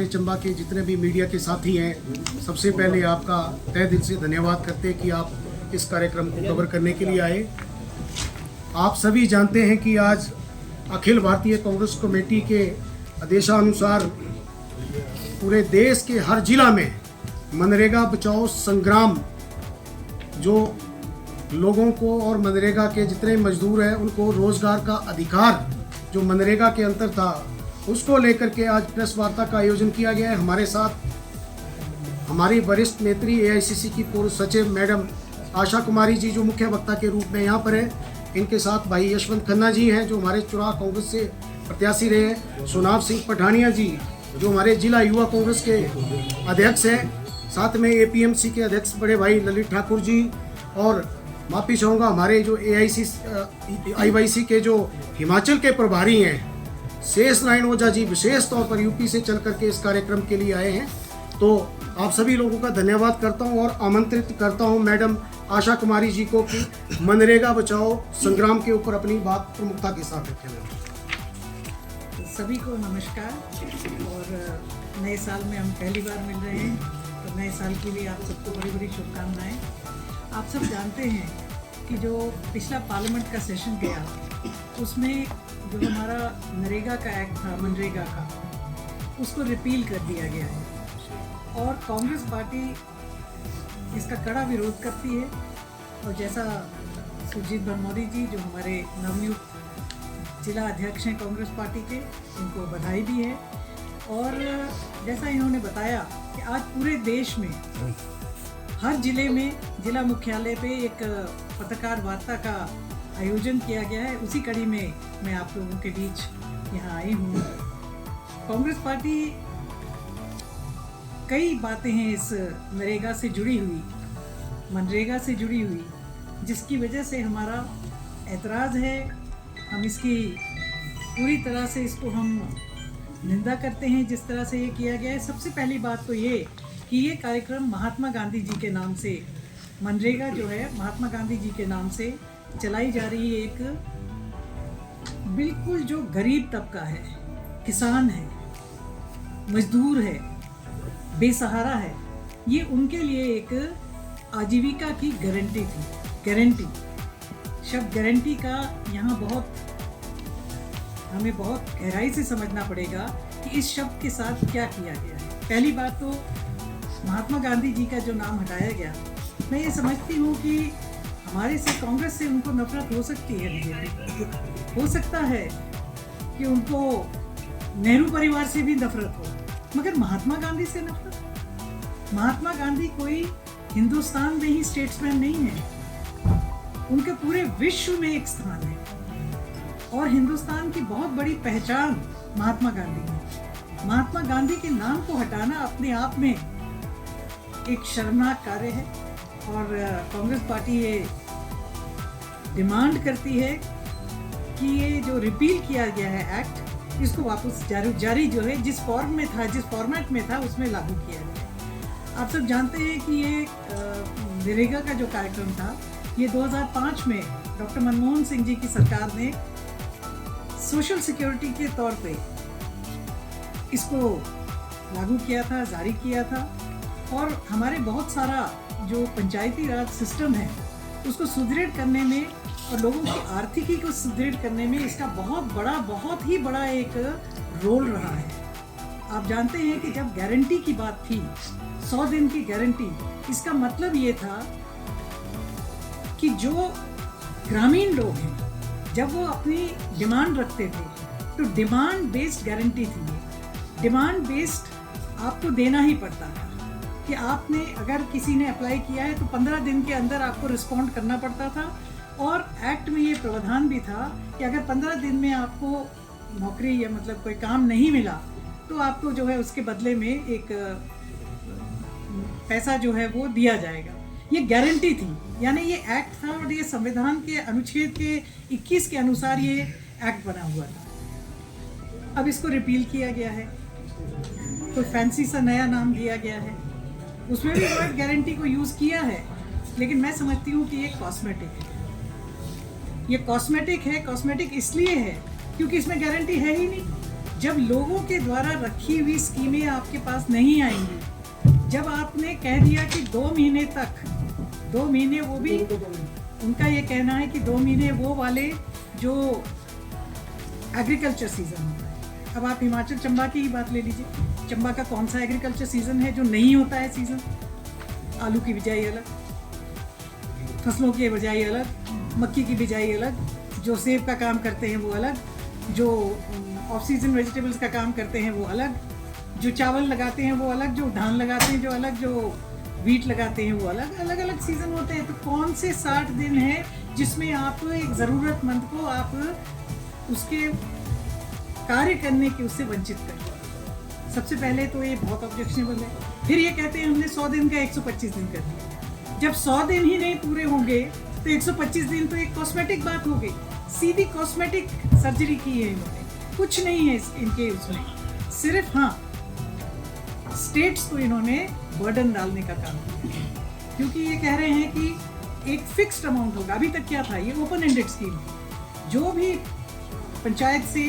चंबा के जितने भी मीडिया के साथी हैं, सबसे पहले आपका तहे दिल से धन्यवाद करते हैं कि आप इस कार्यक्रम को कवर करने के लिए आए। आप सभी जानते हैं कि आज अखिल भारतीय कांग्रेस कमेटी के आदेशानुसार पूरे देश के हर जिला में मनरेगा बचाओ संग्राम, जो लोगों को और मनरेगा के जितने मजदूर हैं उनको रोजगार का अधिकार जो मनरेगा के अंतर था, उसको लेकर के आज प्रेस वार्ता का आयोजन किया गया है। हमारे साथ हमारी वरिष्ठ नेत्री एआईसीसी की पूर्व सचिव मैडम आशा कुमारी जी जो मुख्य वक्ता के रूप में यहाँ पर है। इनके साथ भाई यशवंत खन्ना जी हैं जो हमारे चुनाव कांग्रेस से प्रत्याशी रहे हैं। सुनाव सिंह पठानिया जी जो हमारे जिला युवा कांग्रेस के अध्यक्ष हैं। साथ में एपीएमसी के अध्यक्ष बड़े भाई ललित ठाकुर जी, और माफी चाहूँगा हमारे जो आईवाईसी के जो हिमाचल के प्रभारी हैं शेष नारायण ओझा जी, विशेष तौर पर यूपी से चल करके इस कार्यक्रम के लिए आए हैं। तो आप सभी लोगों का धन्यवाद करता हूं और आमंत्रित करता हूं मैडम आशा कुमारी जी को कि मनरेगा बचाओ संग्राम के ऊपर अपनी बात प्रमुखता के साथ रखें। सभी को नमस्कार। और नए साल में हम पहली बार मिल रहे हैं, तो नए साल की भी आप सबको बड़ी बड़ी शुभकामनाएं। आप सब जानते हैं कि जो पिछला पार्लियामेंट का सेशन गया उसमें जो हमारा नरेगा का एक्ट था, मनरेगा का, उसको रिपील कर दिया गया है और कांग्रेस पार्टी इसका कड़ा विरोध करती है। और जैसा सुजीत भरमौरी जी जो हमारे नवनियुक्त जिला अध्यक्ष हैं कांग्रेस पार्टी के, उनको बधाई भी है। और जैसा इन्होंने बताया कि आज पूरे देश में हर जिले में जिला मुख्यालय पे एक पत्रकार वार्ता का आयोजन किया गया है। उसी कड़ी में मैं आप लोगों के बीच यहाँ आई हूँ। कांग्रेस पार्टी कई बातें हैं इस नरेगा से जुड़ी हुई, मनरेगा से जुड़ी हुई, जिसकी वजह से हमारा ऐतराज़ है। हम इसकी पूरी तरह से इसको हम निंदा करते हैं जिस तरह से ये किया गया है। सबसे पहली बात तो ये कि ये कार्यक्रम महात्मा गांधी जी के नाम से, मनरेगा जो है महात्मा गांधी जी के नाम से चलाई जा रही है। एक बिल्कुल जो गरीब तबका है, किसान है, मजदूर है, बेसहारा है, ये उनके लिए एक आजीविका की गारंटी थी। गारंटी शब्द गारंटी का यहाँ हमें बहुत गहराई से समझना पड़ेगा कि इस शब्द के साथ क्या किया गया है। पहली बात तो महात्मा गांधी जी का जो नाम हटाया गया, मैं ये समझती हूँ कि हमारे से कांग्रेस से उनको नफरत हो सकती है, बीजेपी हो सकता है कि उनको नेहरू परिवार से भी नफरत हो, मगर महात्मा गांधी से नफरत? महात्मा गांधी कोई हिंदुस्तान में ही स्टेट्समैन नहीं है, उनके पूरे विश्व में एक स्थान है और हिंदुस्तान की बहुत बड़ी पहचान महात्मा गांधी है। महात्मा गांधी के नाम को हटाना अपने आप में एक शर्मनाक कार्य है और कांग्रेस पार्टी ये डिमांड करती है कि ये जो रिपील किया गया है एक्ट, इसको वापस जारी जो है जिस फॉर्म में था, जिस फॉर्मेट में था, उसमें लागू किया जाए। आप सब जानते हैं कि ये नरेगा का जो कार्यक्रम था, ये 2005 में डॉक्टर मनमोहन सिंह जी की सरकार ने सोशल सिक्योरिटी के तौर पे इसको लागू किया था, जारी किया था और हमारे बहुत सारा जो पंचायती राज सिस्टम है उसको सुदृढ़ करने में और लोगों की आर्थिकी को सुदृढ़ करने में इसका बहुत ही बड़ा एक रोल रहा है। आप जानते हैं कि जब गारंटी की बात थी, 100 दिन की गारंटी, इसका मतलब ये था कि जो ग्रामीण लोग हैं जब वो अपनी डिमांड रखते थे तो डिमांड बेस्ड गारंटी थी। डिमांड बेस्ड आपको देना ही पड़ता था कि आपने अगर किसी ने अप्लाई किया है तो 15 दिन के अंदर आपको रिस्पॉन्ड करना पड़ता था और एक्ट में ये प्रावधान भी था कि अगर 15 दिन में आपको नौकरी या मतलब कोई काम नहीं मिला तो आपको जो है उसके बदले में एक पैसा जो है वो दिया जाएगा। ये गारंटी थी, यानी ये एक्ट था और ये संविधान के अनुच्छेद के 21 के अनुसार ये एक्ट बना हुआ था। अब इसको रिपील किया गया है, कोई फैंसी सा नया नाम दिया गया है, उसमें भी वर्ड गारंटी को यूज़ किया है, लेकिन मैं समझती हूँ कि ये कॉस्मेटिक है। ये कॉस्मेटिक है, कॉस्मेटिक इसलिए है क्योंकि इसमें गारंटी है ही नहीं। जब लोगों के द्वारा रखी हुई स्कीमें आपके पास नहीं आएंगी, जब आपने कह दिया कि 2 महीने तक, 2 महीने वो भी उनका ये कहना है कि 2 महीने वो वाले जो एग्रीकल्चर सीजन होता है। अब आप हिमाचल चंबा की ही बात ले लीजिए, चंबा का कौन सा एग्रीकल्चर सीजन है जो नहीं होता है सीजन? आलू की बिजाई अलग, फसलों की बिजाई अलग, मक्की की बिजाई अलग, जो सेब का काम करते हैं वो अलग, जो ऑफ सीजन वेजिटेबल्स का काम करते हैं वो अलग, जो चावल लगाते हैं वो अलग, जो धान लगाते हैं जो अलग, जो वीट लगाते हैं वो अलग, अलग अलग सीजन होते हैं। तो कौन से 60 दिन है जिसमें आप एक ज़रूरतमंद को आप उसके कार्य करने के उससे वंचित कर दो? सबसे पहले तो ये बहुत ऑब्जेक्शनेबल है। फिर ये कहते हैं हमने 100 दिन का 125 दिन कर दिया। जब 100 दिन ही नहीं पूरे होंगे तो 125 दिन तो एक कॉस्मेटिक बात हो गई, सीधी कॉस्मेटिक सर्जरी की है इन्होंने, कुछ नहीं है इनके उसमें। सिर्फ हाँ, स्टेट्स को इन्होंने बर्डन डालने का काम किया, क्योंकि ये कह रहे हैं कि एक फिक्स्ड अमाउंट होगा। अभी तक क्या था, ये ओपन एंडेड स्कीम, जो भी पंचायत से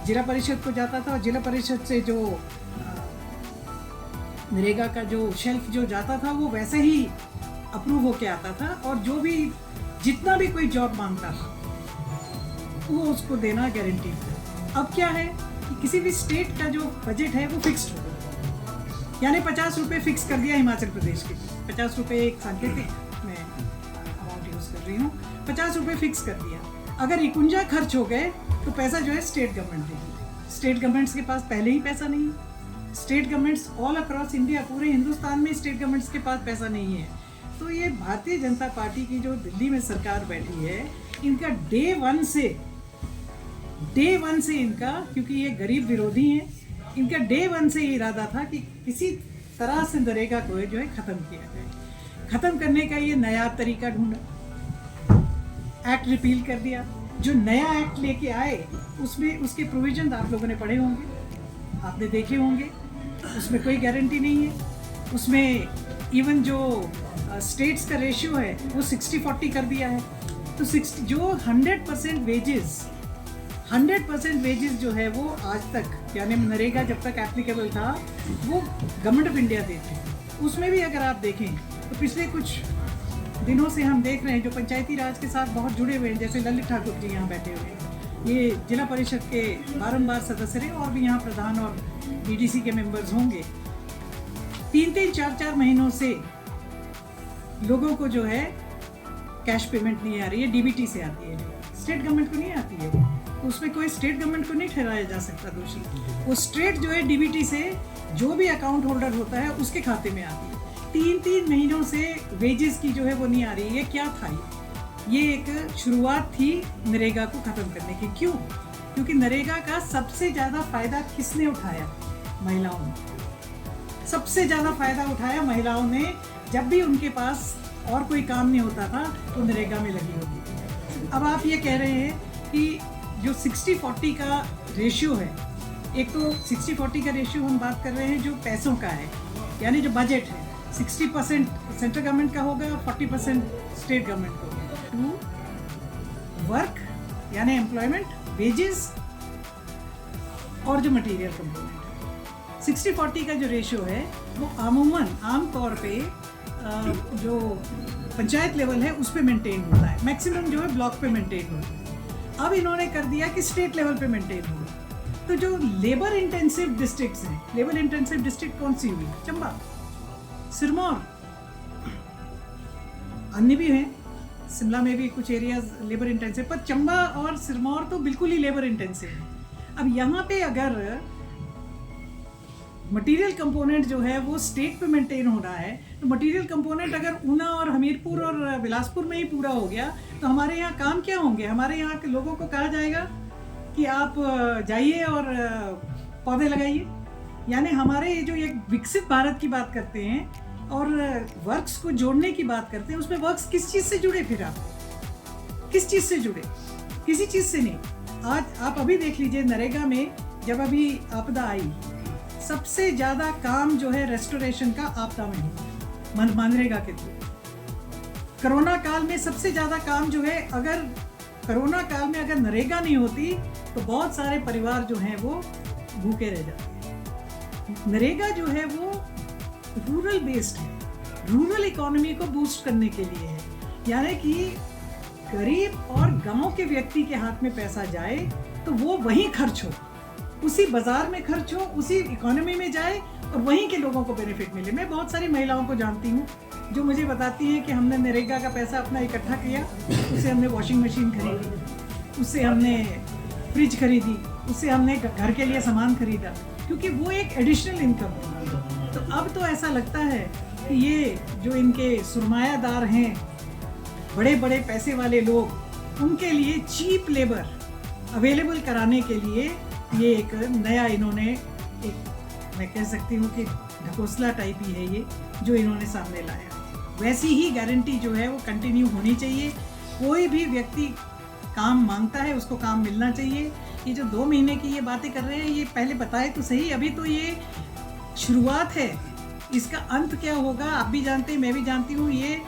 जिला परिषद को जाता था और जिला परिषद से जो नरेगा का जो शेल्फ जो जाता था वो वैसे ही अप्रूव होके आता था, और जो भी जितना भी कोई जॉब मांगता था वो उसको देना गारंटीड था। अब क्या है कि किसी भी स्टेट का जो बजट है वो फिक्स्ड होगा, यानी 50 रुपये फिक्स कर दिया हिमाचल प्रदेश के लिए। 50 रुपये एक सांकेतिक मैं अमाउंट यूज़ कर रही हूँ, 50 रुपये फिक्स कर दिया। अगर 51 खर्च हो गए तो पैसा जो है स्टेट गवर्नमेंट देगी। स्टेट गवर्नमेंट्स के पास पहले ही पैसा नहीं है। State governments all across India, पूरे हिंदुस्तान में स्टेट गवर्नमेंट्स के पास पैसा नहीं है। तो ये भारतीय जनता पार्टी की जो दिल्ली में सरकार बैठी है, इनका डे वन से इनका, क्योंकि ये गरीब विरोधी हैं, इनका डे वन से ये इरादा था कि किसी तरह से नरेगा को जो है ख़त्म किया जाए। ख़त्म करने का ये नया तरीका ढूंढा, एक्ट रिपील कर दिया। जो नया एक्ट लेके आए उसमें उसके प्रोविजन आप लोगों ने पढ़े होंगे, आपने देखे होंगे, उसमें कोई गारंटी नहीं है। उसमें इवन जो स्टेट्स का रेशियो है वो 60-40 कर दिया है। तो 60 जो 100% वेजेस जो है वो आज तक, यानी नरेगा जब तक एप्लीकेबल था वो गवर्नमेंट ऑफ इंडिया देती थी। उसमें भी अगर आप देखें तो पिछले कुछ दिनों से हम देख रहे हैं जो पंचायती राज के साथ बहुत जुड़े हुए हैं, जैसे ललित ठाकुर जी यहाँ बैठे हुए हैं, ये जिला परिषद के बारंबार सदस्य रहे, और भी यहाँ प्रधान और बीडीसी के मेंबर्स होंगे। 3-3, 4-4 महीनों से लोगों को जो है कैश पेमेंट नहीं आ रही है, डीबीटी से आती है, स्टेट गवर्नमेंट को नहीं आती है। तो उसमें कोई स्टेट गवर्नमेंट को नहीं ठहराया जा सकता दोषी। वो स्टेट जो है डीबीटी से जो भी अकाउंट होल्डर होता है उसके खाते में आती है। 3-3 महीनों से वेजेस की जो है वो नहीं आ रही है। क्या था ये एक शुरुआत थी नरेगा को ख़त्म करने की। क्यों? क्योंकि नरेगा का सबसे ज़्यादा फ़ायदा किसने उठाया? महिलाओं ने सबसे ज़्यादा फ़ायदा उठाया। महिलाओं ने जब भी उनके पास और कोई काम नहीं होता था तो नरेगा में लगी होती थी। अब आप ये कह रहे हैं कि जो 60-40 का रेशियो है, एक तो 60-40 का रेशियो हम बात कर रहे हैं जो पैसों का है, यानी जो बजट है 60% सेंट्रल गवर्नमेंट का होगा, 40% स्टेट गवर्नमेंट का होगा। टू वर्क यानी एम्प्लॉयमेंट, वेजेस और जो मटेरियल कंपोनेंट है, 60-40 का जो रेशियो है वो आम तौर पे जो पंचायत लेवल है उस पे मेंटेन होता है, मैक्सिमम जो है ब्लॉक पे मेंटेन होता है। अब इन्होंने कर दिया कि स्टेट लेवल पे मेंटेन होगा। तो जो लेबर इंटेंसिव डिस्ट्रिक्ट्स हैं, लेबर इंटेंसिव डिस्ट्रिक्ट कौन सी हुई? चंबा, सिरमौर, अन्य भी हैं, शिमला में भी कुछ एरियाज लेबर इंटेंसिव, पर चंबा और सिरमौर तो बिल्कुल ही लेबर इंटेंसिव है। अब यहाँ पे अगर मटेरियल कंपोनेंट जो है वो स्टेट पे मेंटेन हो रहा है, तो मटेरियल कंपोनेंट अगर ऊना और हमीरपुर और बिलासपुर में ही पूरा हो गया तो हमारे यहाँ काम क्या होंगे? हमारे यहाँ के लोगों को कहा जाएगा कि आप जाइए और पौधे लगाइए। यानी हमारे जो एक विकसित भारत की बात करते हैं और वर्क्स को जोड़ने की बात करते हैं, उसमें वर्क्स किस चीज़ से जुड़े? फिर आप किस चीज़ से जुड़े? किसी चीज़ से नहीं। आज आप अभी देख लीजिए, नरेगा में जब अभी आपदा आई, सबसे ज़्यादा काम जो है रेस्टोरेशन का आपदा में हुआ, मनरेगा के थ्रू। कोरोना काल में सबसे ज़्यादा काम जो है, अगर कोरोना काल में अगर नरेगा नहीं होती तो बहुत सारे परिवार जो हैं वो भूखे रह जाते। नरेगा जो है वो रूरल बेस्ड है, रूरल इकोनॉमी को बूस्ट करने के लिए है, यानी कि गरीब और गांव के व्यक्ति के हाथ में पैसा जाए तो वो वहीं खर्च हो, उसी बाजार में खर्च हो, उसी इकोनॉमी में जाए और वहीं के लोगों को बेनिफिट मिले। मैं बहुत सारी महिलाओं को जानती हूँ जो मुझे बताती हैं कि हमने नरेगा का पैसा अपना इकट्ठा किया, उससे हमने वॉशिंग मशीन खरीदी, उससे हमने फ्रिज खरीदी, उससे हमने घर के लिए सामान खरीदा, क्योंकि वो एक एडिशनल इनकम है। तो अब तो ऐसा लगता है कि ये जो इनके सुरमायादार हैं, बड़े बड़े पैसे वाले लोग, उनके लिए चीप लेबर अवेलेबल कराने के लिए ये एक नया इन्होंने एक, मैं कह सकती हूँ कि ढकोसला टाइप ही है ये जो इन्होंने सामने लाया। वैसी ही गारंटी जो है वो कंटिन्यू होनी चाहिए। कोई भी व्यक्ति काम मांगता है उसको काम मिलना चाहिए। ये जो 2 महीने की ये बातें कर रहे हैं, ये पहले बताए तो सही, अभी तो ये शुरुआत है, इसका अंत क्या होगा आप भी जानते हैं, मैं भी जानती हूँ। ये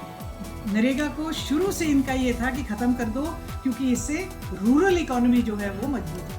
नरेगा को शुरू से इनका ये था कि ख़त्म कर दो, क्योंकि इससे रूरल इकोनॉमी जो है वो मजबूत है।